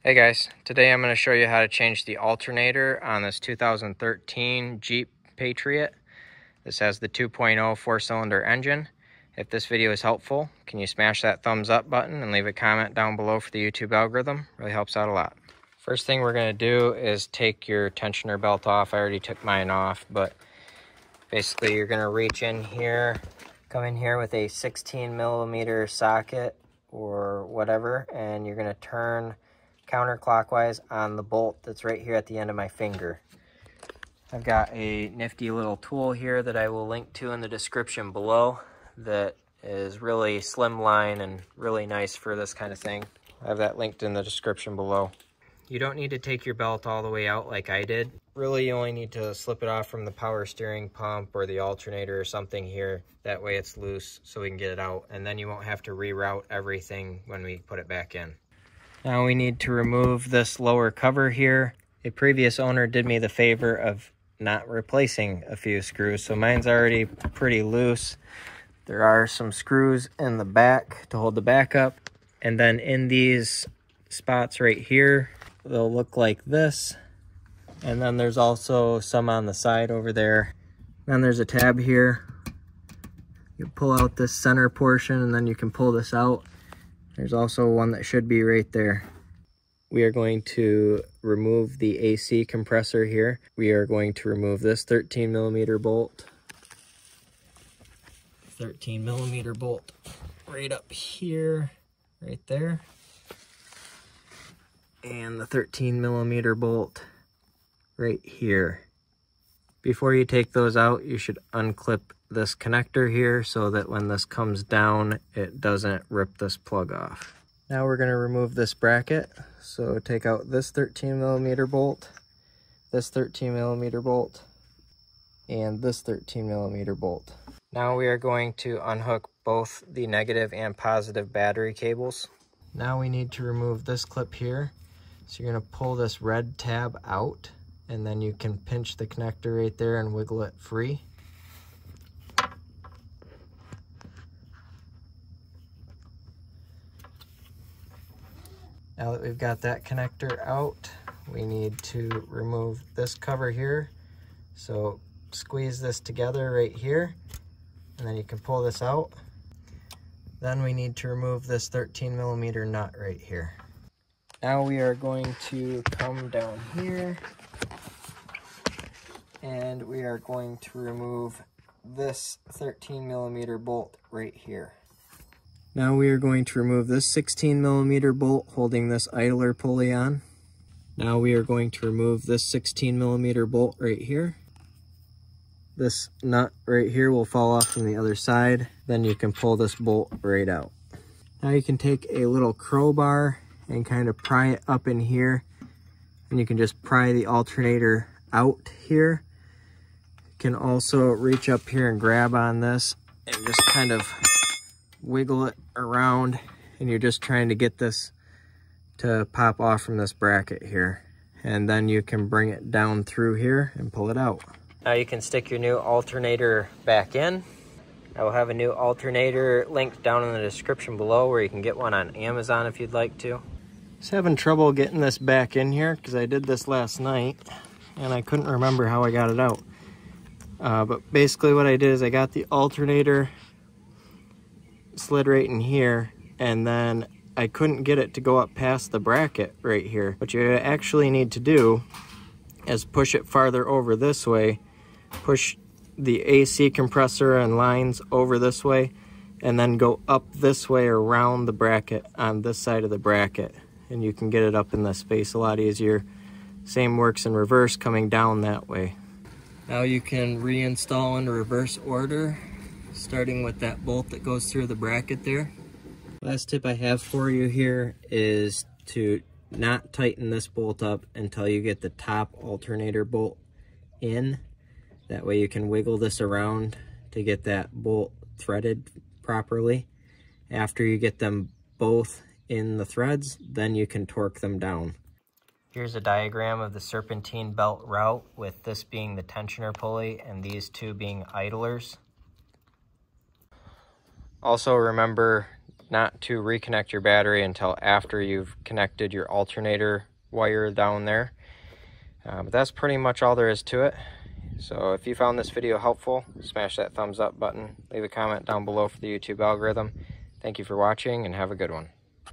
Hey guys, today I'm going to show you how to change the alternator on this 2013 Jeep Patriot. This has the 2.0 four-cylinder engine. If this video is helpful, can you smash that thumbs up button and leave a comment down below for the YouTube algorithm? Really helps out a lot. First thing we're going to do is take your tensioner belt off. I already took mine off, but basically you're going to reach in here, come in here with a 16mm socket or whatever, and you're going to turn counterclockwise on the bolt that's right here at the end of my finger. I've got a nifty little tool here that I will link to in the description below that is really slimline and really nice for this kind of thing. I have that linked in the description below. You don't need to take your belt all the way out like I did. Really, you only need to slip it off from the power steering pump or the alternator or something here. That way it's loose so we can get it out, and then you won't have to reroute everything when we put it back in. Now we need to remove this lower cover here. A previous owner did me the favor of not replacing a few screws, so mine's already pretty loose. There are some screws in the back to hold the back up, and then in these spots right here, they'll look like this. And then there's also some on the side over there. Then there's a tab here. You pull out this center portion and then you can pull this out. There's also one that should be right there. We are going to remove the AC compressor here. We are going to remove this 13mm bolt. 13mm bolt right up here, right there. And the 13mm bolt right here. Before you take those out, you should unclip this connector here so that when this comes down, it doesn't rip this plug off. Now we're going to remove this bracket. So take out this 13mm bolt, this 13mm bolt, and this 13mm bolt. Now we are going to unhook both the negative and positive battery cables. Now we need to remove this clip here. So you're going to pull this red tab out, and then you can pinch the connector right there and wiggle it free. Now that we've got that connector out, we need to remove this cover here. So squeeze this together right here, and then you can pull this out. Then we need to remove this 13mm nut right here. Now we are going to come down here, and we are going to remove this 13mm bolt right here. Now we are going to remove this 16mm bolt holding this idler pulley on. Now we are going to remove this 16mm bolt right here. This nut right here will fall off from the other side. Then you can pull this bolt right out. Now you can take a little crowbar and kind of pry it up in here. And you can just pry the alternator out here. You can also reach up here and grab on this and just kind of wiggle it around, and you're just trying to get this to pop off from this bracket here, and then you can bring it down through here and pull it out. Now you can stick your new alternator back in. I will have a new alternator linked down in the description below where you can get one on Amazon if you'd like to. Just having trouble getting this back in here because I did this last night and I couldn't remember how I got it out. But basically what I did is I got the alternator slid right in here, and then I couldn't get it to go up past the bracket right here. What you actually need to do is push it farther over this way, push the AC compressor and lines over this way, and then go up this way around the bracket on this side of the bracket, and you can get it up in the space a lot easier. Same works in reverse, coming down that way. Now you can reinstall in reverse order, starting with that bolt that goes through the bracket there. Last tip I have for you here is to not tighten this bolt up until you get the top alternator bolt in. That way you can wiggle this around to get that bolt threaded properly. After you get them both in the threads, then you can torque them down. Here's a diagram of the serpentine belt route, with this being the tensioner pulley and these two being idlers. Also remember, not to reconnect your battery until after you've connected your alternator wire down there. But that's pretty much all there is to it. So if you found this video helpful, smash that thumbs up button, leave a comment down below for the YouTube algorithm. Thank you for watching and have a good one.